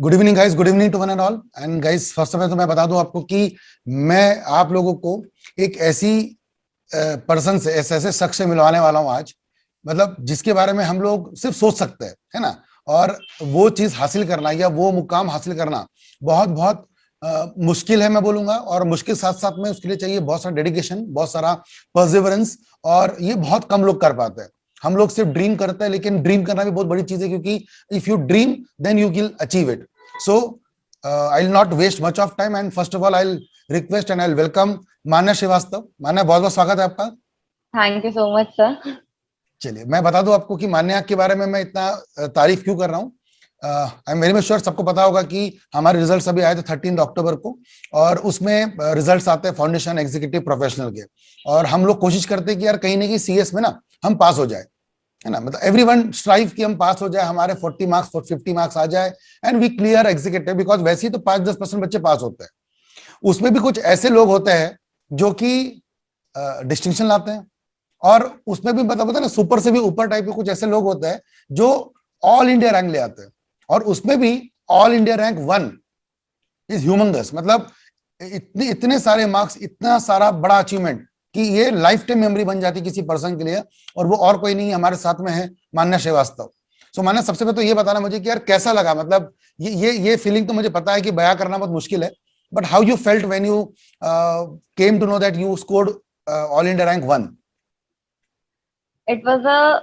Good evening guys, good evening to one and all. And guys, first of all तो मैं बता दूं आपको कि मैं आप लोगों को एक ऐसी पर्सन से, ऐसे शख्स से मिलवाने वाला हूं आज, मतलब जिसके बारे में हम लोग सिर्फ सोच सकते हैं, है ना। और वो चीज हासिल करना या वो मुकाम हासिल करना बहुत बहुत मुश्किल है, मैं बोलूंगा। और मुश्किल साथ साथ में उसके लिए चाहिए बहुत सारा डेडिकेशन, बहुत सारा परसिवरेंस, और ये बहुत कम लोग कर पाते हैं। हम लोग सिर्फ ड्रीम करते हैं, लेकिन ड्रीम करना भी बहुत बड़ी चीज है, क्योंकि if you dream then you will achieve it. So I will not waste much of time, and first of all I will request and I will welcome Manya Shrivastava. Manya, बहुत बहुत स्वागत है आपका। Thank you so much sir. चलिए, मैं बता दूं आपको कि मान्या के बारे में मैं इतना तारीफ क्यों कर रहा हूँ। I am very much sure, सबको पता होगा कि हमारे रिजल्ट्स अभी आए थे 13 अक्टूबर को, और उसमें रिजल्ट्स आते हैं फाउंडेशन एग्जीक्यूटिव प्रोफेशनल के। और हम लोग कोशिश करते हैं कि यार कहीं ना कहीं सीएस में ना हम पास हो जाए, है ना। मतलब एवरीवन स्ट्राइव कि हम पास हो जाए, हमारे 40 मार्क्स 50 मार्क्स आ जाए, and we clear executive, because वैसे ही तो 5-10% बच्चे पास होते हैं। उसमें भी कुछ ऐसे लोग होते हैं जो कि डिस्टिंक्शन लाते हैं, और उसमें भी पता ना, सुपर से भी ऊपर टाइप के कुछ ऐसे लोग होते हैं जो ऑल इंडिया रैंक ले आते हैं। और उसमें भी all India rank 1 is humongous. मतलब इतने सारे मार्क्स, इतना सारा बड़ा अचीवमेंट कि ये लाइफ टाइम मेमोरी बन जाती है किसी पर्सन के लिए, और वो और कोई नहीं, हमारे साथ में है मान्या श्रीवास्तव। सो मान्या, सबसे पहले तो ये बताना मुझे कि यार कैसा लगा। मतलब ये फीलिंग तो मुझे पता है कि बयां करना बहुत मुश्किल है, but how you felt when you came to know that you scored all India rank 1? It was a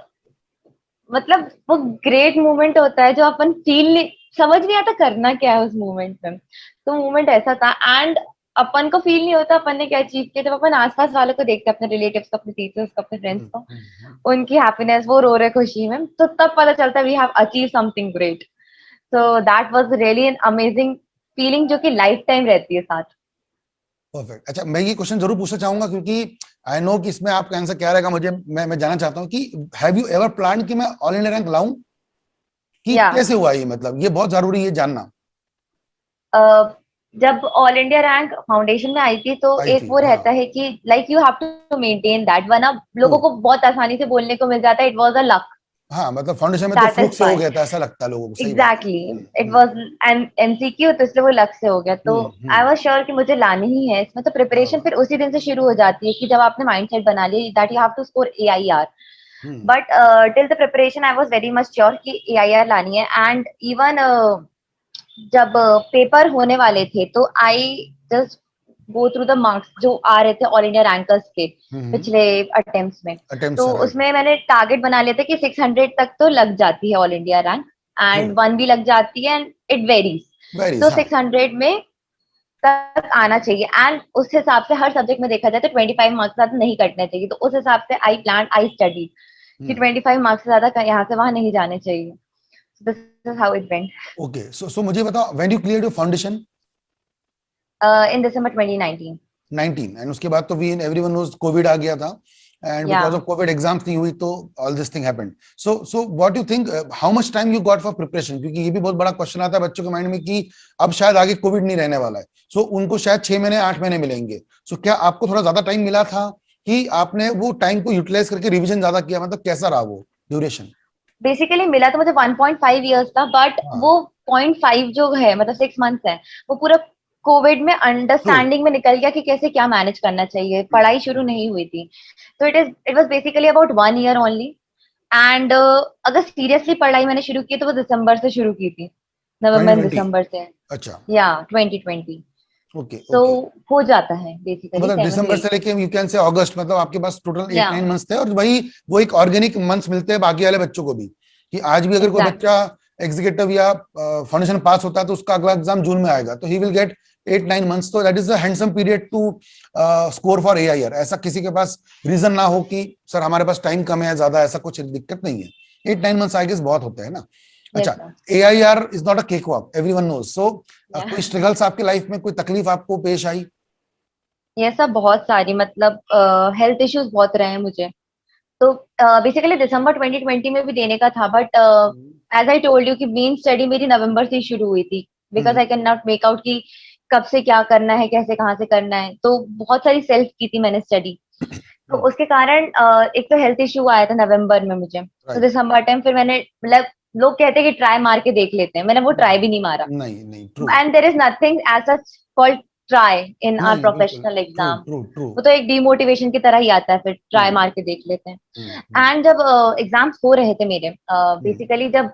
मतलब वो ग्रेट मोमेंट होता है जो अपन फील नहीं, समझ नहीं आता करना क्या है उस मोमेंट में। तो मोमेंट ऐसा था, एंड अपन को फील नहीं होता अपन ने क्या अचीव किया। जब अपन आसपास वालों को देखते हैं, अपने रिलेटिव्स को, अपने टीचर्स को, अपने फ्रेंड्स को, उनकी हैप्पीनेस, वो रो रहे खुशी में, तो तब पता चलता है we have achieve something great. So that was really an amazing feeling जो कि लाइफ टाइम रहती है साथ। परफेक्ट। अच्छा, मैं ये क्वेश्चन जरूर पूछना चाहूंगा, क्योंकि आई नो कि इसमें आपका आंसर क्या रहेगा। मुझे मैं जानना चाहता हूँ कि हैव यू एवर प्लान कि मैं ऑल इंडिया रैंक लाऊं, कि या कैसे हुआ ये? मतलब ये बहुत जरूरी है जानना। जब ऑल इंडिया रैंक फाउंडेशन में आई थी, तो आई एक थी, वो हाँ। रहता है कि like you have to maintain that, वरना ट्रू। लोगों को बहुत आसानी से बोलने को मिल जाता है इट वाज अ लक। हाँ, मतलब फाउंडेशन में तो दैट इज फ्लूक से हो व्हाई गया था, ऐसा लगता है लोगों को। सही बात है। Exactly it was an MCQ, तो इसलिए वो लक से हो गया। तो आई हम्म। वाज श्योर कि मुझे लानी ही है इसमें। तो प्रिपरेशन हाँ। फिर उसी दिन से शुरू हो जाती है कि जब आपने माइंडसेट बना लिया that you have to score AIR. Hmm. But till the preparation I was very much sure कि एआईआर लानी है। एंड इवन जब पेपर होने वाले थे, तो I just go through the marks जो आ रहे थे ऑल इंडिया रैंकर्स के हम्म। पिछले अटेम्प्ट्स में। अटेम्प्ट तो से, राइट। उसमें मैंने टारगेट बना लिया था कि 600 तक तो लग जाती है all India rank, true. And 1 भी लग जाती है, एंड इट वेरीज। वेरीज, तो हाँ। 600 में तक आना चाहिए, एंड उस हिसाब से हर सब्जेक्ट में देखा जाए तो 25 मार्क्स ज्यादा नहीं कटने चाहिए। तो उस हिसाब से आई प्लान, आई स्टडी कि 25 मार्क्स से ज्यादा यहाँ से वहां नहीं जाने चाहिए। This is how it went okay, so मुझे बताओ, when you cleared your foundation? In December 2019। 19, and उसके बाद तो वी एवरीवन नोज कोविड आ गया था, एंड या बिकॉज ऑफ कोविड एग्जाम्स नहीं हुई, तो all this thing happened. So what you think, how much time you got for preparation? क्योंकि ये भी बहुत बड़ा क्वेश्चन आता है बच्चों के माइंड में कि अब शायद आगे कोविड नहीं रहने वाला है, सो उनको शायद 6 महीने 8 महीने मिलेंगे। सो क्या आपको थोड़ा ज्यादा टाइम मिला था, कि आपने वो टाइम को यूटिलाइज करके रिविजन ज्यादा किया? मतलब कैसा रहा वो ड्यूरेशन? बेसिकली मिला तो मुझे 1.5 ईयर्स था, बट हाँ। वो 0.5 जो है, मतलब 6 मंथ्स है, वो पूरा कोविड में ट्रू। अंडरस्टैंडिंग में निकल गया कि कैसे क्या मैनेज करना चाहिए। पढ़ाई शुरू नहीं हुई थी, तो it was basically about 1 year only. And अगर सीरियसली पढ़ाई मैंने शुरू की तो वो दिसंबर से शुरू की थी, नवंबर 2020? दिसंबर से। अच्छा। या 2020। Okay, so okay. हो जाता है बेसिकली मतलब 7 दिसंबर से 8। लेके यू कैन से अगस्त, मतलब आपके पास टोटल एट या नाइन मंथ्स थे, और वही वो एक ऑर्गेनिक मंथ्स मिलते हैं बाकी वाले बच्चों को भी, कि आज भी अगर कोई बच्चा एग्जैक्टली। एग्जीक्यूटिव या फाउंडेशन पास होता है तो उसका अगला एग्जाम जून में आएगा, तो ही विल गेट 8-9 मंथ्स। तो that is a handsome period to score for AIR. ऐसा किसी के पास रीजन ना हो कि सर हमारे पास टाइम कम है ज्यादा, ऐसा कुछ दिक्कत नहीं है। 8-9 मंथ्स आई गेस बहुत होते हैं ना। यस अच्छा, sir. AIR is not a cake walk, everyone knows. So या कोई स्ट्रगल्स आपकी लाइफ में, कोई तकलीफ आपको पेश आई? ये सब बहुत सारी, मतलब हेल्थ इश्यूज बहुत रहे हैं मुझे। तो बेसिकली दिसंबर 2020 में भी देने का था, but as I told you कि मेन स्टडी मेरी नवंबर से ही शुरू हुई थी, because I can not make out कि कब से क्या करना है, कैसे कहाँ से करना है। तो बहुत सारी सेल्फ की थी मैंने स्टडी। तो उसके कारण एक तो हेल्थ इश्यू आया था नवंबर में मुझे। तो राइट। दिसंबर टाइम फिर मैंने मतलब लोग कहते हैं कि ट्राई मार के देख लेते हैं, मैंने वो ट्राई भी नहीं मारा। नहीं नहीं, true. And there is nothing as such called try in our नहीं, बिल्कुल professional true exam. True true. वो तो एक डिमोटिवेशन की तरह ही आता है, फिर ट्राई हम्म मार के देख लेते हैं। हम्म एंड जब एग्जाम्स हो रहे थे मेरे, हम्म। बेसिकली जब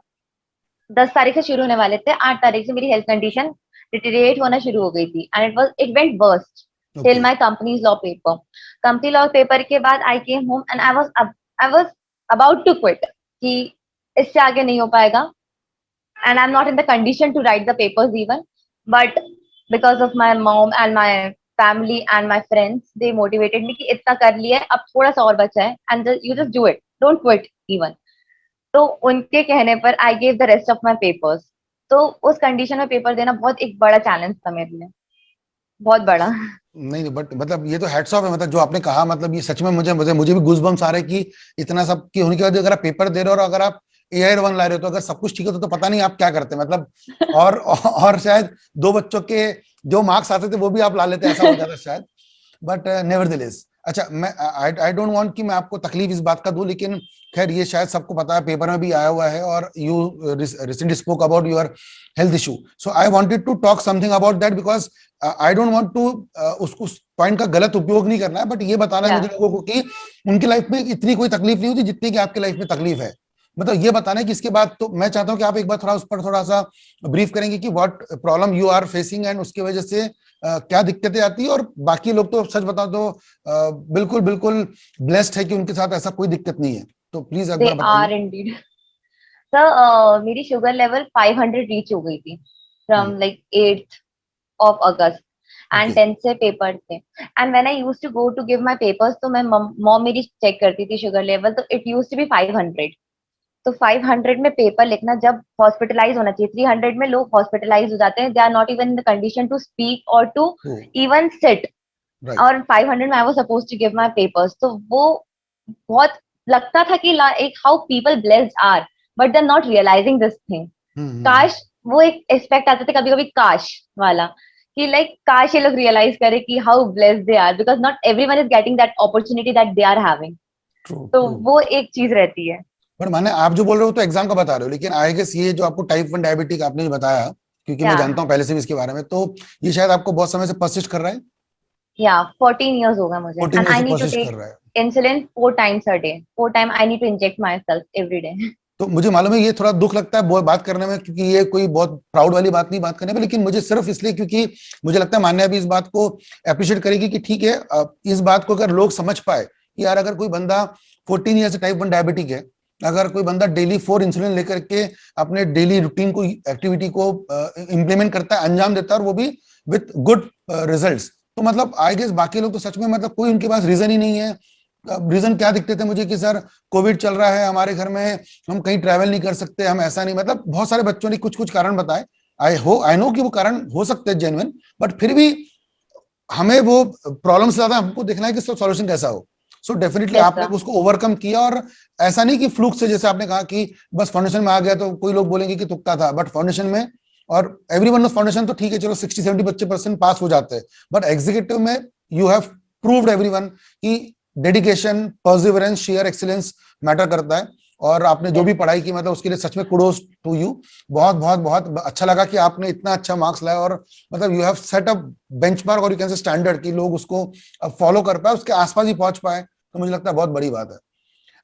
10 तारीख से शुरू होने वाले थे, 8 तारीख से मेरी हेल्थ कंडीशन डिटेरिएट होना शुरू हो गई थी, and it went worst till okay. My companies law paper. Company law paper के बाद I came home and I was about to quit, कि इससे आगे नहीं हो पाएगा, and I'm not in the condition to write the papers even. But because of my mom and my family and my friends, they motivated me कि इतना कर लिया है, अब थोड़ा सा और बचा है, and you just do it, don't quit even. तो उनके कहने पर I gave the rest of my papers. तो उस कंडीशन में पेपर देना बहुत एक बड़ा चैलेंज था मेरे लिए, बहुत बड़ा। नहीं नहीं, बट मतलब ये तो हेड्स ऑफ है, मतलब जो आपने कहा, मतलब ये सच में मुझे भी गूज़बम्स आ रहे हैं कि इतना सब की होने के बाद अगर आप पेपर दे रहे हो और अगर आप AR1 ला रहे हो, तो अगर सब कुछ ठीक है तो पता नहीं आप क्या करते, मतलब और शायद 2 बच्चों के जो मार्क्स आते थे वो भी आप ला लेते, ऐसा हो जाता शायद। बट नेवरदलेस, अच्छा, मैं आई डोंट वांट कि मैं आपको तकलीफ इस बात का दूं, लेकिन खैर ये शायद सबको पता है, पेपर में भी आया हुआ है, और you recently spoke about your health issue, so I wanted to talk something about that, because I don't want to उस पॉइंट का गलत उपयोग नहीं करना है, बट ये बताना है मुझे लोगों को कि उनकी लाइफ में इतनी कोई तकलीफ नहीं होती जितनी कि आपकी लाइफ में तकलीफ है, मतलब ये बताना है कि इसके बाद, तो मैं चाहता हूं कि आप एक बार थोड़ा उस पर थोड़ा सा ब्रीफ करेंगे कि what problem you are facing, and उसकी वजह से क्या दिक्कतें आती है, और बाकी लोग तो सच बताओ तो बिल्कुल बिल्कुल ब्लेस्ड है कि उनके साथ ऐसा कोई दिक्कत नहीं है, तो प्लीज एक दे बार बताइए। Are indeed sir. मेरी शुगर लेवल 500 रीच हो गई थी from like 8th of August, and okay. 10th से पेपर थे। And when I used to go to give my papers, तो मैं मॉम मेरी चेक करती थी शुगर लेवल, तो इट यूज्ड टू बी 500। तो 500 में पेपर लिखना, जब हॉस्पिटलाइज होना चाहिए, 300 में लोग हॉस्पिटलाइज हो जाते हैं, they are not even in the condition to speak और टू इवन सिट, राइट। और 500 में I was suppose to give my papers. तो वो बहुत लगता था कि एक how people blessed are, but they are not realising this thing. काश वो एक एस्पेक्ट आता था कभी कभी, काश वाला, कि काश ये लोग रियलाइज करे कि how blessed they are, because not everyone is getting that opportunity that they are having. True तो ट्रू। वो एक चीज रहती है। बट माने आप जो बोल रहे हो तो एग्जाम का बता रहे हो, लेकिन आई गेस ये जो आपको टाइप 1 डायबिटिक आपने जो बताया, क्योंकि मैं या जानता हूँ पहले से भी इसके बारे में, तो ये शायद आपको बहुत समय से परसिस्ट कर रहा है। या 14 years होगा मुझे, 14 एंड ईयर आई से नीड टू परसिस्ट कर टेक रहा है। Insulin 4 times a day। 4 time I need to inject myself every day. तो मुझे मालूम है ये थोड़ा दुख लगता है बात करने में, क्योंकि ये कोई बहुत प्राउड वाली बात नहीं बात करने में, लेकिन मुझे सिर्फ इसलिए क्योंकि मुझे लगता है मान्या भी इस बात को अप्रिशिएट करेगी कि ठीक है, इस बात को अगर लोग समझ पाए कि यार अगर कोई बंदा 14 ईयर से टाइप 1 डायबिटिक है, अगर कोई बंदा डेली 4 इंसुलिन लेकर के अपने डेली रूटीन को, एक्टिविटी को इंप्लीमेंट करता है, अंजाम देता है, और वो भी विथ गुड रिजल्ट्स, तो मतलब आई गेस बाकी लोग तो सच में, मतलब कोई उनके पास रीजन ही नहीं है। रीजन क्या दिखते थे मुझे कि सर कोविड चल रहा है हमारे घर में, हम कहीं ट्रैवल नहीं कर सकते, हम ऐसा नहीं, मतलब बहुत सारे बच्चों ने कुछ कुछ कारण बताए। आई नो कि वो कारण हो सकते हैं जेन्युइन, बट फिर भी हमें वो प्रॉब्लम से ज्यादा हमको देखना है कि इसका सॉल्यूशन कैसा हो। सो डेफिनेटली यस आपने सर। उसको ओवरकम किया, और ऐसा नहीं कि फ्लूक से, जैसे आपने कहा कि बस फाउंडेशन में आ गया तो कोई लोग बोलेंगे कि तुक्का था, बट फाउंडेशन में, और एवरीवन फाउंडेशन तो ठीक है, चलो 60-70 बच्चे परसेंट पास हो जाते हैं, बट एग्जीक्यूटिव में यू हैव प्रूव्ड एवरीवन कि dedication, perseverance, share excellence matter करता है, और आपने जो भी पढ़ाई की, मतलब उसके लिए सच में कुडोस टू यू। बहुत बहुत बहुत अच्छा लगा कि आपने इतना अच्छा मार्क्स लाया, और मतलब you have set up benchmark, और यू कैन से स्टैंडर्ड कि लोग उसको फॉलो कर पाए, उसके आसपास ही पहुंच पाए, तो मुझे लगता है बहुत बड़ी बात है।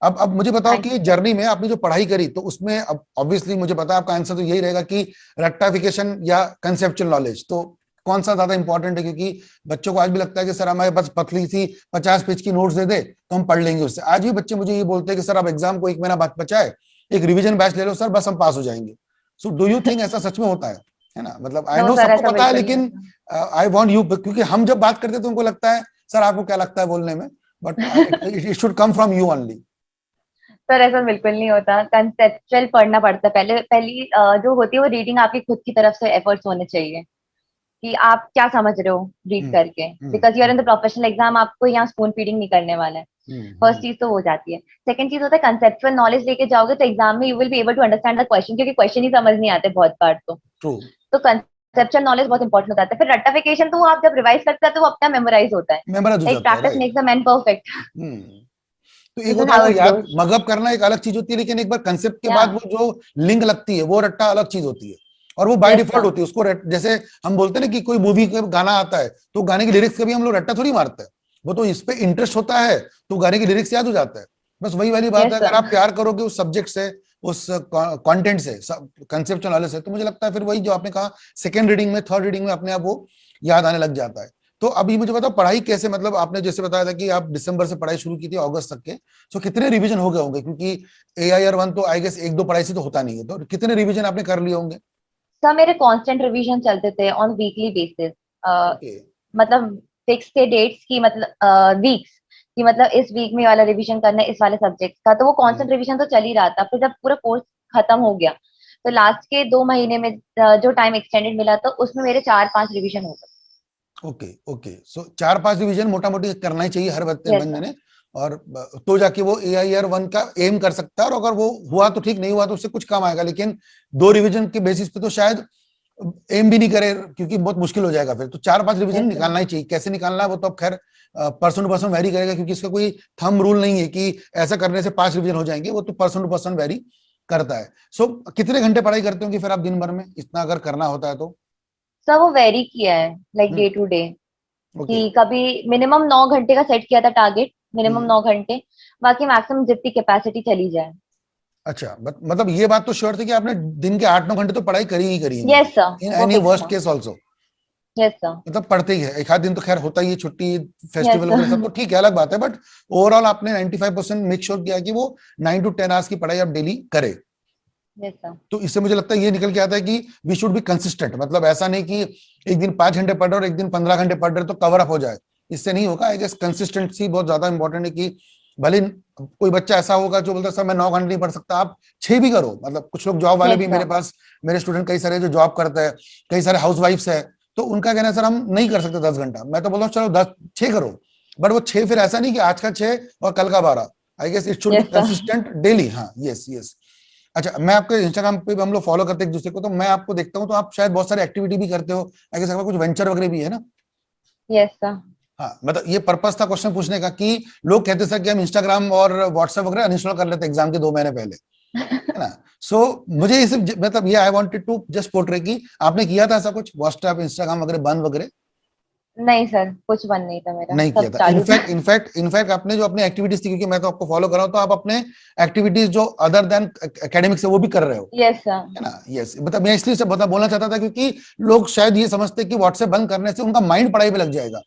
अब मुझे बताओ थैंक कि यू सर। जर्नी में आपने जो पढ़ाई करी, तो उसमें अब ऑब्वियसली मुझे पता है आपका आंसर तो यही रहेगा कि रेक्टिफिकेशन या कंसेप्चुअल नॉलेज, तो कौन सा ज्यादा इंपॉर्टेंट है, क्योंकि बच्चों को आज भी लगता है कि सर हमारे पास पतली सी 50 पेज की नोट्स दे दे तो हम पढ़ लेंगे उससे। आज भी बच्चे मुझे ये बोलते हैं कि सर आप एग्जाम को 1 महीना बाद बचाए, एक रिवीजन बैच ले लो सर, बस हम पास हो जाएंगे। सो डू यू थिंक ऐसा सच में होता है ना? मतलब आई नो नो सर, सबको ऐसा पता है, बिल्कुल नहीं लेकिन होता। आई वांट यू, क्योंकि हम जब बात करते हैं तो उनको लगता है सर आपको क्या लगता है बोलने में, but it should come from you only. Sir ऐसा बिल्कुल नहीं होता, कंसेप्चुअल पढ़ना पड़ता है पहले। पहली जो होती है वो रीडिंग आपकी खुद की तरफ से एफर्ट्स होने चाहिए, कि आप क्या समझ रहे हो रीड करके, because you are in the professional exam, आपको यहाँ स्पून फीडिंग नहीं करने वाला है। फर्स्ट चीज तो हो जाती है। सेकंड चीज होता है कंसेप्चुअल नॉलेज लेके जाओगे तो एग्जाम में you will be able to understand the question, क्योंकि क्वेश्चन ही समझ नहीं आते बहुत बार। ट्रू। तो कंसेप्चुअल नॉलेज बहुत इंपॉर्टेंट हो जाता है। फिर रट्टाफिकेशन तो वो आप जब रिवाइज करते हैं तो वो अपना मेमोराइज होता है। मेमोराइज हो लाइक जाता है, practice right. Makes the man perfect. तो एक This is होता है how वो it याद goes. मगअप करना एक अलग चीज होती है, लेकिन एक बार कंसेप्ट के बाद Yeah. वो जो लिंक लगती है वो रट्टा अलग चीज होती है, और वो बाय Yes, डिफॉल्ट sir. होती है उसको जैसे हम बोलते हैं ना कि कोई मूवी का गाना आता है तो गाने की लिरिक्स कभी हम लोग रट्टा थोड़ी मारते हैं, वो तो इस पे इंटरेस्ट होता है तो गाने की लिरिक्स याद हो जाता है। बस वही वाली बात है, Yes, अगर sir. आप प्यार करोगे उस सब्जेक्ट से, उस कंटेंट से, कंसेप्चुअल नॉलेज से, तो मुझे लगता है फिर वही जो आपने कहा सेकंड रीडिंग में, थर्ड रीडिंग में अपने आप वो याद आने लग जाता है। तो अभी मुझे बताओ पढ़ाई कैसे, मतलब आपने जैसे बताया था कि आप दिसंबर से पढ़ाई शुरू की थी अगस्त तक के, तो कितने रिवीजन हो गए होंगे, क्योंकि AIR 1 तो आई गेस एक दो पढ़ाई से तो होता नहीं है, तो कितने रिवीजन आपने कर लिए होंगे? सर मेरे कांस्टेंट रिवीजन चलते थे ऑन वीकली बेसिस, ओके। मतलब फिक्स थे डेट्स की, मतलब वीक्स कि मतलब इस वीक में ये वाला रिवीजन करना है इस वाले सब्जेक्ट का, तो वो कांस्टेंट रिवीजन तो चल ही रहा था। फिर जब पूरा कोर्स खत्म हो गया तो लास्ट के 2 महीने में जो टाइम एक्सटेंडेड मिला तो उसमें मेरे 4-5 रिवीजन हो गए। ओके ओके, सो 4-5 रिवीजन मोटा मोटी करना ही चाहिए हर यस बंदे सर। ने, और तो जाके वो AIR 1 का एम कर सकता है, और अगर वो हुआ तो ठीक, नहीं हुआ तो उससे कुछ काम आएगा, लेकिन 2 रिवीजन के बेसिस पे तो शायद एम भी नहीं करे, क्योंकि बहुत मुश्किल हो जाएगा फिर, तो 4-5 रिवीजन यस सर। निकालना ही चाहिए। कैसे निकालना है वो तो अब खैर पर्सन टू पर्सन वेरी करेगा, क्योंकि इसका कोई थंब रूल नहीं है कि ऐसा करने से 5 रिवीजन हो जाएंगे, वो तो पर्सन टू पर्सन वेरी करता है। सो कितने घंटे पढ़ाई करते होंगे फिर आप दिन भर में, इतना अगर करना होता है तो? सर वो वेरी किया है, like day to day, okay. कि कभी मिनिमम 9 घंटे का सेट किया था टारगेट, मिनिमम हम्म। 9 घंटे, बाकी मैक्सिमम जितनी कैपेसिटी चली जाए। अच्छा, मतलब ये बात तो श्योर थी कि आपने दिन के 8-9 घंटे तो पढ़ाई करी ही करी है, यस मतलब सर, इन वो एनी फिक्स वर्स्ट था। Case also, yes sir. मतलब पढ़ते ही है। एक आध दिन तो खैर होता ही है, छुट्टी यस फेस्टिवल वगैरह सब सर। तो ठीक है, अलग बात है, बट ओवरऑल आपने 95% मेक श्योर किया कि वो 9 to 10 आवर्स की पढ़ाई आप डेली करें। Yes sir. तो इससे मुझे लगता है ये निकल के आता है कि वी शुड बी कंसिस्टेंट, मतलब ऐसा नहीं कि एक दिन 5 घंटे पढ़ रहे और एक दिन 15 घंटे पढ़ रहे तो कवर अप हो जाए, इससे नहीं होगा। आई गेस कंसिस्टेंसी बहुत ज्यादा इंपॉर्टेंट है, कि भले कोई बच्चा ऐसा होगा जो बोलता है सर मैं 9 घंटे नहीं पढ़ सकता, आप 6 भी करो, मतलब कुछ लोग जॉब वाले यस भी मेरे सर। पास, मेरे स्टूडेंट कई सारे जो जॉब करते हैं, कई सारे हाउस वाइफ्स है, तो उनका कहना है सर हम नहीं कर सकते 10 घंटा, मैं तो बोलता हूँ चलो 6 करो, बट वो 6 फिर ऐसा नहीं कि आज का 6 और कल का 12। I guess it should be yes sir. Consistent daily. हाँ, यस यस। अच्छा, मैं आपके इंस्टाग्राम पे भी हम लोग फॉलो करते हैं एक दूसरे को, तो मैं आपको देखता हूँ तो आप शायद बहुत सारी एक्टिविटी भी करते हो, आई गेस आपका कुछ वेंचर वगैरह भी है ना? Yes sir. हाँ, मतलब ये पर्पस था क्वेश्चन पूछने का कि लोग कहते सर कि हम इंस्टाग्राम और व्हाट्सएप वगैरह अनइंस्टॉल कर लेते एग्जाम के 2 महीने पहले, है ना? सो मुझे ये सिर्फ मतलब ये I wanted to just portray कि आपने किया था ऐसा कुछ, व्हाट्सएप इंस्टाग्राम वगैरह बंद वगैरह? नहीं सर, कुछ बन नहीं था, मेरा नहीं किया सब था। चालू था। इनफैक्ट आपने जो अपनी एक्टिविटीज थी, क्योंकि मैं तो आपको फॉलो कर रहा हूँ, तो आप अपने एक्टिविटीज जो अदर देन एकेडमिक से वो भी कर रहे हो, यस सर। है ना? यस, मतलब मैं इसलिए सब बोलना चाहता था क्योंकि लोग शायद ये समझते हैं कि व्हाट्सएप बंद करने से उनका माइंड पढ़ाई पे लग जाएगा,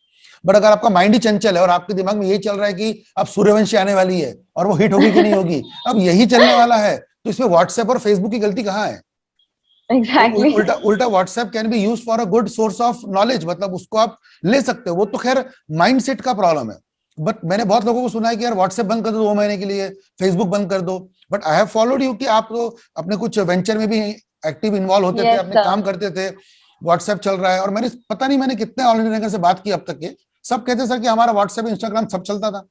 बट अगर आपका माइंड ही चंचल है और आपके दिमाग में यही चल रहा है कि अब सूर्यवंशी आने वाली है और वो हिट होगी कि नहीं होगी, अब यही चलने वाला है, तो इसमें व्हाट्सएप और फेसबुक की गलती कहाँ है? तो एग्जैक्टली। उल्टा उल्टा WhatsApp can be use for a good source of knowledge, मतलब उसको आप ले सकते हो, वो तो खैर माइंडसेट का प्रॉब्लम है। बट मैंने बहुत लोगों को सुना है कि यार व्हाट्सएप बंद कर दो 2 महीने के लिए, फेसबुक बंद कर दो, but I have followed you कि आप तो अपने कुछ वेंचर में भी एक्टिव इन्वॉल्व होते थे, यस अपने सर। काम करते थे, व्हाट्सएप चल रहा है, और मैंने पता नहीं मैंने कितने ऑनलाइन से बात की अब तक के, सब कहते सर कि हमारा व्हाट्सएप इंस्टाग्राम सब चलता था।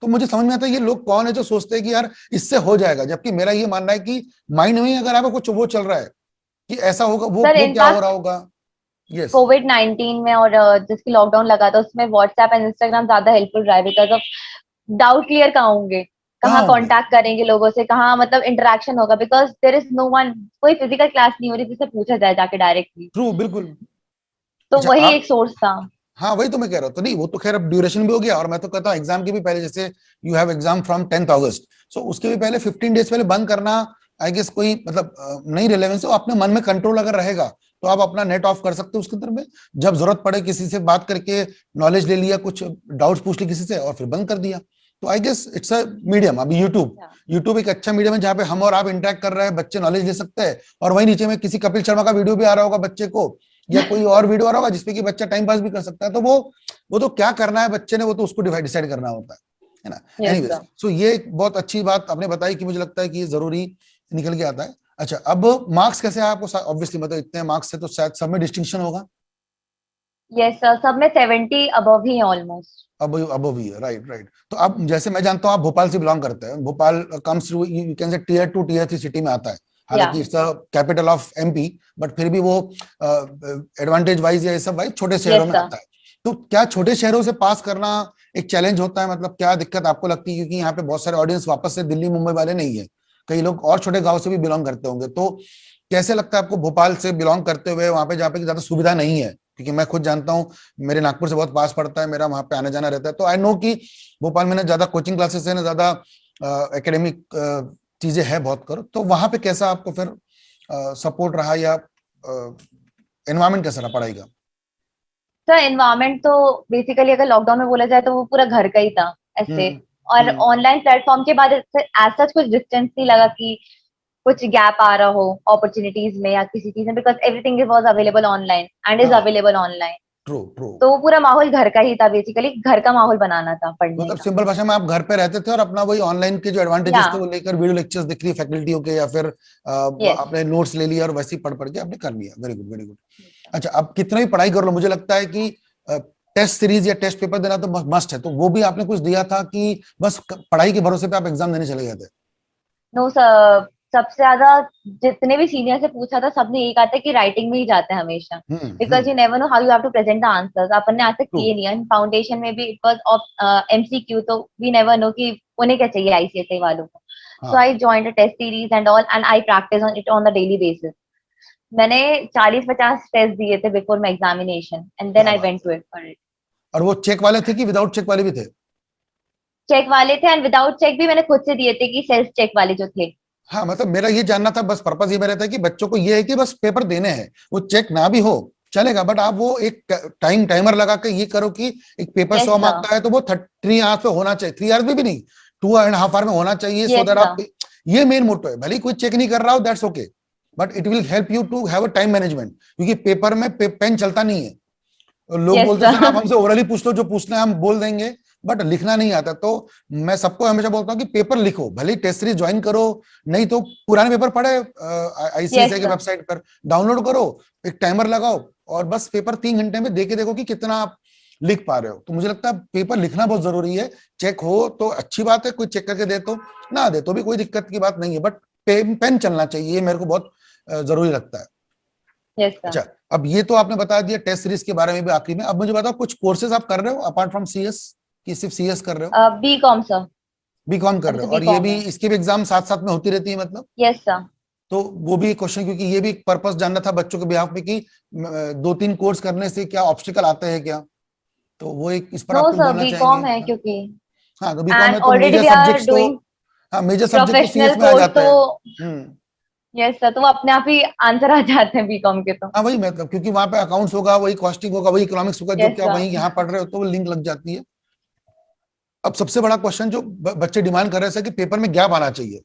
तो मुझे समझ में आता है ये लोग कौन है जो सोचते हैं कि यार इससे हो जाएगा, जबकि मेरा ये मानना है कि माइंड में अगर आपको कुछ वो चल रहा है कि ऐसा होगा, सर वो क्या हो इनफैक्ट रहा होगा। यस। कोविड-19 में और जिसकी लॉकडाउन लगा था उसमें व्हाट्सएप एंड इंस्टाग्राम ज्यादा हेल्पफुल रहा है, बिकॉज ऑफ डाउट क्लियर कहाँ होंगे, कहाँ कहाँ होंगे? कांटेक्ट करेंगे लोगों से, कहाँ मतलब इंटरेक्शन होगा, because there is no one, कोई फिजिकल क्लास नहीं हो रही जिससे पूछा जाए जाके डायरेक्टली, ट्रू, बिल्कुल। तो अच्छा, वही आप, एक सोर्स था। हाँ वही तो मैं कह रहा हूँ, तो नहीं वो तो खैर अब ड्यूरेशन भी हो गया, और मैं तो कहता हूँ एग्जाम के भी पहले, जैसे you have exam from 10th अगस्त, सो उसके भी पहले 15 डेज पहले बंद करना, आई गेस कोई मतलब नहीं रिलेवेंस हो, अपने मन में कंट्रोल अगर रहेगा तो आप अपना नेट ऑफ कर सकते हो उसके अंदर में, जब जरूरत पड़े किसी से बात करके नॉलेज ले लिया, कुछ डाउट्स पूछ ली किसी से और फिर बंद कर दिया। तो I guess it's a medium. अभी यूट्यूब, यूट्यूब एक अच्छा मीडियम है जहाँ पे हम और आप इंटरेक्ट कर रहे हैं, बच्चे नॉलेज ले सकते हैं, और वही नीचे में किसी कपिल शर्मा का वीडियो भी आ रहा होगा बच्चे को, या कोई और वीडियो आ रहा होगा जिसपे कि बच्चा टाइम पास भी कर सकता है, तो वो तो क्या करना है बच्चे ने, वो तो उसको डिसाइड करना होता है ना? Yes anyways, sir. सो ये एक बहुत अच्छी बात आपने बताई कि मुझे लगता है कि ये जरूरी निकल के आता है। अच्छा, अब मार्क्स कैसे है आपको? ऑब्वियसली मतलब इतने मार्क्स से तो शायद सब में डिस्टिंक्शन होगा। यस सर, सब में 70 अबव ही है ऑलमोस्ट। अब भी है, राइट राइट। तो अब जैसे मैं जानता हूँ आप भोपाल से बिलोंग करते हैं, Bhopal comes through you can say Tier 2 Tier 3 city में आता है, या हालांकि it's the capital of MP, but फिर भी वो एडवांटेज वाइज या सब वाइज छोटे शहरों यस में सर। आता है। तो क्या छोटे शहरों से पास करना एक चैलेंज होता है, मतलब क्या दिक्कत आपको लगती है, क्योंकि यहाँ पे बहुत सारे ऑडियंस वापस से दिल्ली मुंबई वाले नहीं है, कई लोग और छोटे गांव से भी बिलोंग करते होंगे, तो कैसे लगता है आपको भोपाल से बिलोंग करते हुए वहां पे जहाँ पे ज्यादा सुविधा नहीं है, क्योंकि मैं खुद जानता हूँ, मेरे नागपुर से बहुत पास पड़ता है, मेरा वहां पे आना जाना रहता है, तो आई नो कि भोपाल में ना ज्यादा कोचिंग क्लासेस है ना ज्यादा एकेडमिक चीजें है बहुत करो, तो वहां पे कैसा आपको फिर सपोर्ट रहा या एनवायरमेंट कैसा रहा पढ़ाई का? तो एनवायरमेंट तो बेसिकली अगर लॉकडाउन में बोला जाए तो वो पूरा घर का ही था ऐसे। हम्म। और हम्म। ऑनलाइन प्लेटफॉर्म के बाद एज सच कुछ डिस्टेंस नहीं लगा कि कुछ गैप आ रहा हो अपॉर्चुनिटीज में या किसी चीज में, because everything was available online and is हाँ। Available online. True true. तो वो पूरा माहौल घर का ही था, बेसिकली घर का माहौल बनाना था पढ़ने मतलब का। सिंपल भाषा में आप घर पे रहते थे और अपना वही ऑनलाइन के जो या एडवांटेजेस थे वो लेकर वीडियो लेक्चर्स देख लिए फैकल्टियों के, या फिर यस। आपने नोट्स ले लिया और वैसे ही पढ़ पढ़ के आपने कर लिया। Very good very good. अच्छा, अब कितना भी पढ़ाई कर लो, मुझे लगता है कि टेस्ट सीरीज या टेस्ट पेपर देना तो मस्ट है, तो वो भी आपने कुछ दिया था कि बस पढ़ाई के भरोसे पे आप एग्जाम देने चले गए थे? नो सर, सबसे ज्यादा जितने भी सीनियर से पूछा था सबने यही कहा था कि राइटिंग में ही जाते हैं हमेशा, because you never know how you have to present the answers. अपन ने आज तक ट्रू। किए नहीं है, फाउंडेशन में भी इट वाज ऑफ एमसीक्यू, तो वी नेवर नो कि उन्हें क्या चाहिए आईसीएसई वालों को। सो हाँ। I joined a test series and all and I practice on it on the daily basis. मैंने 40-50 टेस्ट दिए थे before my examination and then क्या आई बात वेंट है। To it for it. और वो चेक वाले थे कि विदाउट चेक वाले भी थे? चेक वाले थे एंड विदाउट चेक भी मैंने खुद से दिए थे, कि सेल्फ चेक वाले जो थे। हाँ, मतलब मेरा ये जानना था, बस पर्पस ये मेरा था कि बच्चों को ये है कि बस पेपर देने हैं, वो चेक ना भी हो चलेगा, बट आप वो एक टाइमर लगा के ये करो कि एक पेपर यस 100 मार्क सर। का है तो वो 3 आवर्स पे होना चाहिए, 3 आवर्स में भी नहीं, 2.5 आवर में होना चाहिए, सो यस दैट सर। आप, ये मेन मोटो है। भले ही कोई चेक नहीं कर रहा हो, that's okay, but it will help you to have a time management, क्योंकि पेपर में पेन चलता नहीं है। लोग यस बोलते हैं सर आप सर। हमसे ओरली पूछ लो, जो पूछना है हम बोल देंगे, बट लिखना नहीं आता। तो मैं सबको हमेशा बोलता हूँ कि पेपर लिखो, भले ही टेस्ट सीरीज ज्वाइन करो, नहीं तो पुराने पेपर पढ़े यस आईसीएसआई के सर। वेबसाइट पर डाउनलोड करो, एक टाइमर लगाओ और बस पेपर 3 घंटे में दे के देखो कि कितना आप लिख पा रहे हो। तो मुझे लगता है पेपर लिखना बहुत जरूरी है, चेक हो तो अच्छी बात है, कोई चेक करके दे तो, ना दे तो भी कोई दिक्कत की बात नहीं है, बट पेन चलना चाहिए, ये मेरे को बहुत जरूरी लगता है। Yes sir. अच्छा, अब ये तो आपने बता दिया टेस्ट सीरीज के बारे में भी आखिरी में, अब मुझे बताओ कुछ कोर्सेज आप कर रहे हो अपार्ट फ्रॉम सीएस, कि सिर्फ सीएस कर रहे हो? B com sir. बीकॉम कर अभी रहे तो हो, बी और ये कॉम भी है। इसके भी एग्जाम साथ साथ में होती रहती है मतलब? Yes sir. तो वो भी क्वेश्चन, क्योंकि ये भी पर्पस जानना था बच्चों के बिहाफ में कि 2-3 कोर्स करने से क्या ऑब्स्टिकल आते हैं क्या, तो वो एक इस पर नो आप कुछ सर, बोलना बी चाहेंगे? कॉम है हाँ। क्योंकि हाँ, तो बीकॉम एंड है तो already major we are subjects तो, डूइंग हाँ मेजर सब्जेक्ट तो प्रोफेशनल सीएस में आ कोर्स, जाते तो हैं। हम्म। यस सर, तो वो अपने आप ही आंसर आ जाते हैं बी कॉम के तो। हाँ वही मतलब, क्योंकि वहां पे अकाउंट्स होगा, वही कॉस्टिंग होगा, वही इकोनॉमिक्स होगा, जो यस कि आप सर। वहीं यहाँ पढ़ रहे हो, तो वो लिंक लग जाती है। अब सबसे बड़ा क्वेश्चन जो बच्चे डिमांड कर रहे थे कि पेपर में गैप आना चाहिए,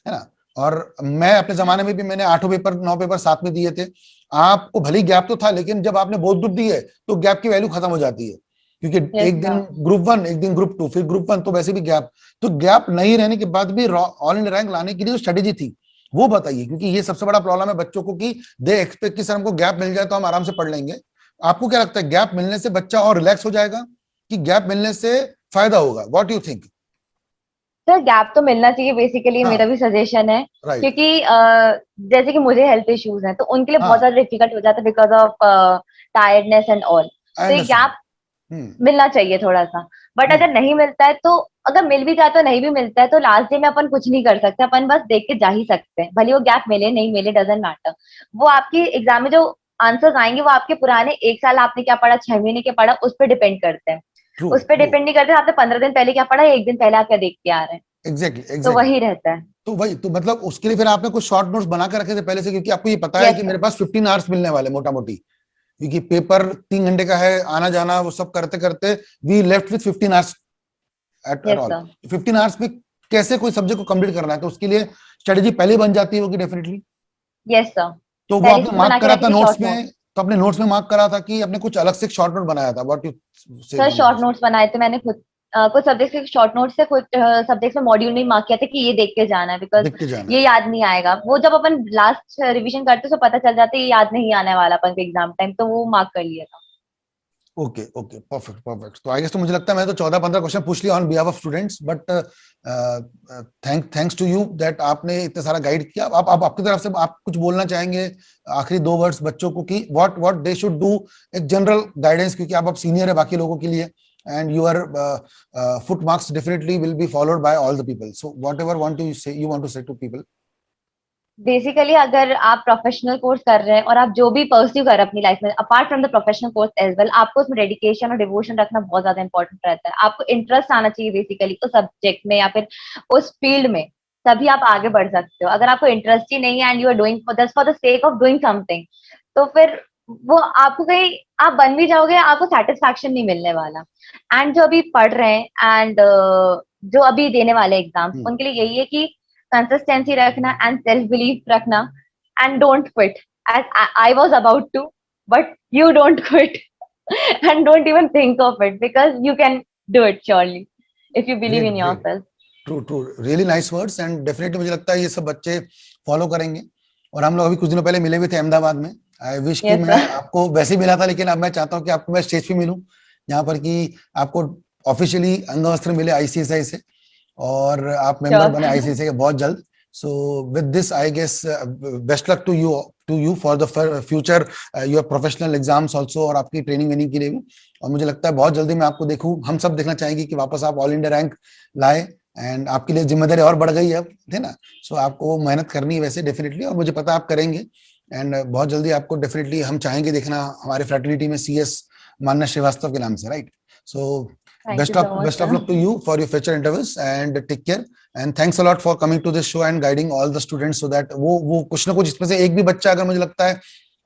है ना? और मैं अपने जमाने में भी मैंने 8 पेपर 9 पेपर साथ में दिए थे, आपको भले गैप तो था, लेकिन जब आपने बहुत ग्रुप दिए तो गैप की वैल्यू खत्म हो जाती है, क्योंकि यस एक दिन सर। ग्रुप 1 एक दिन ग्रुप 2 फिर ग्रुप 1, तो वैसे भी गैप, तो गैप नहीं रहने के बाद भी ऑल इंडिया रैंक लाने की जो स्ट्रेटेजी थी वो बताइए, क्योंकि ये सबसे बड़ा प्रॉब्लम है बच्चों को कि दे एक्सपेक्ट कि सर हमको गैप मिल जाए तो हम आराम से पढ़ लेंगे। आपको क्या लगता है, गैप मिलने से बच्चा और रिलैक्स हो जाएगा कि गैप मिलने से फायदा होगा? What you think? Sir gap तो मिलना चाहिए, बेसिकली मेरा हाँ। भी सजेशन है। राइट। क्योंकि जैसे कि मुझे हेल्थ इश्यूज हैं तो उनके लिए बहुत हाँ, ज्यादा डिफिकल्ट हो जाता है because of tiredness and all. I तो ये अंडरस्टैंड। गैप मिलना चाहिए थोड़ा सा। बट अगर नहीं मिलता है तो, अगर मिल भी जाता है नहीं भी मिलता है तो लास्ट डे में अपन कुछ नहीं कर सकते, अपन बस देख के जा ही सकते हैं, भले वो गैप मिले नहीं मिले डजेंट मैटर। वो आपकी एग्जाम में जो आंसर्स आएंगे वो आपके पुराने 1 साल आपने क्या पढ़ा, 6 महीने क्या पढ़ा, उस पर डिपेंड करते हैं। ट्रू उस पर ट्रू। डिपेंड नहीं करते आपने 15 दिन पहले क्या पढ़ा या एक दिन पहले आप क्या देख के आ रहे हैं। एग्जैक्टली तो एग्जैक्टली। वही रहता है। तो वही तो मतलब उसके लिए फिर आपने कुछ शॉर्ट नोट्स बना के रखे थे पहले से, क्योंकि आपको ये पता है यस कि सर। मेरे पास 15 आवर्स मिलने वाले मोटा मोटी, क्योंकि पेपर 3 घंटे का है, आना जाना वो सब करते करते we left with 15 hours at yes all. Sir. 15 hours में कैसे कोई सब्जेक्ट को कंप्लीट करना है, तो उसके लिए स्ट्रेटेजी पहले ही बन जाती होगी डेफिनेटली। Yes sir. तो वो पहले आपने से मार्क बना के करा था रखी थी नोट्स शॉर्ट नोट। में, तो अपने नोट्स में मार्क करा था कि आपने कुछ अलग से शॉर्ट नोट बनाया था? व्हाट यू से sir on short this? Notes बनाए थे मैंने खुद। कुछ सब्जेक्ट के शॉर्ट नोट्स से, कुछ सब्जेक्ट में मॉड्यूल में मार्क किया था कि ये देख के जाना है, बिकॉज देख के जाना ये है। याद नहीं आएगा। वो जब अपन लास्ट रिवीजन करते तो पता चल जाता है ये याद नहीं आने वाला अपन को एग्जाम टाइम, तो वो मार्क कर लिया था। Okay okay, perfect perfect. तो आई गेस, तो मुझे लगता है मैंने तो 14-15 क्वेश्चन पूछ लिया on behalf of students, but thanks to you that आपने इतना सारा गाइड किया। आप आपकी तरफ से आप कुछ बोलना चाहेंगे आखिरी 2 वर्ड्स बच्चों को कि what what they should do, एक जनरल गाइडेंस, क्योंकि आप सीनियर है बाकी लोगों के लिए, and your footmarks definitely will be followed by all the people. So whatever you want to say to people. Basically अगर आप प्रोफेशनल कोर्स कर रहे हैं और आप जो भी परस्यू कर रहे हैं अपनी लाइफ में apart from the professional course as well, आपको उसमें डेडिकेशन और डिवोशन रखना बहुत ज्यादा इंपॉर्टेंट रहता है। आपको इंटरेस्ट आना चाहिए बेसिकली उस सब्जेक्ट में या फिर उस फील्ड में, तभी आप आगे बढ़ सकते हो। अगर आपको इंटरेस्ट ही नहीं है and you are doing for the sake of doing something, तो फिर वो आपको कहीं आप बन भी जाओगे, आपको सेटिस्फैक्शन नहीं मिलने वाला। एंड जो अभी पढ़ रहे हैं एंड जो अभी देने वाले एग्जाम, उनके लिए यही है कि कंसिस्टेंसी रखना एंड सेल्फ बिलीफ रखना and don't quit as I was about to, but you don't quit and don't even think of it because you can do it surely if you believe in yourself. True, really nice words and definitely मुझे लगता है ये सब बच्चे follow करेंगे। और हम लोग अभी कुछ दिनों पहले मिले हुए थे अहमदाबाद में। आई विश कि मैं आपको वैसे ही मिला था, लेकिन अब मैं चाहता हूँ कि आपको मैं स्टेज पे मिलूं, जहाँ पर कि आपको ऑफिशियली अंगवस्त्र मिले आईसीएसआई से और आप मेंबर बने आईसीएसआई के बहुत जल्द। So with this I guess best luck to you for the future your professional exams also, और आपकी ट्रेनिंग वेनिंग के लिए भी। और मुझे लगता है बहुत जल्दी मैं आपको देखूं, हम सब देखना चाहेंगे कि वापस आप ऑल इंडिया रैंक लाए। एंड आपके लिए जिम्मेदारी और बढ़ गई है अब, है ना। सो आपको मेहनत करनी है वैसे डेफिनेटली, और मुझे पता आप करेंगे। एंड बहुत जल्दी आपको डेफिनेटली हम चाहेंगे देखना हमारे फ्रेटर्निटी में सीएस मान्या श्रीवास्तव के नाम से, right. So best of luck to you for your future endeavors and take care, and thanks a lot for coming to this show and guiding all the students so that वो कुछ ना कुछ इसमें से एक भी बच्चा, अगर मुझे लगता है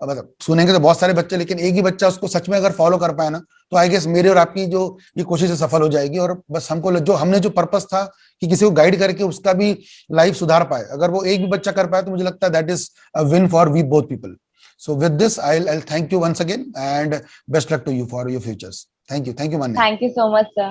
मतलब सुनेंगे तो बहुत सारे बच्चे, लेकिन एक ही बच्चा उसको सच में अगर फॉलो कर पाए ना, तो आई गेस मेरी और आपकी जो ये कोशिश है सफल हो जाएगी। और बस हमको जो हमने जो पर्पस था कि किसी को गाइड करके उसका भी लाइफ सुधार पाए, अगर वो एक भी बच्चा कर पाए तो मुझे लगता है that is a win for we both people. So with this, I'll thank you once again and best luck to you for your futures. Thank you, Manya. Thank you so much, sir.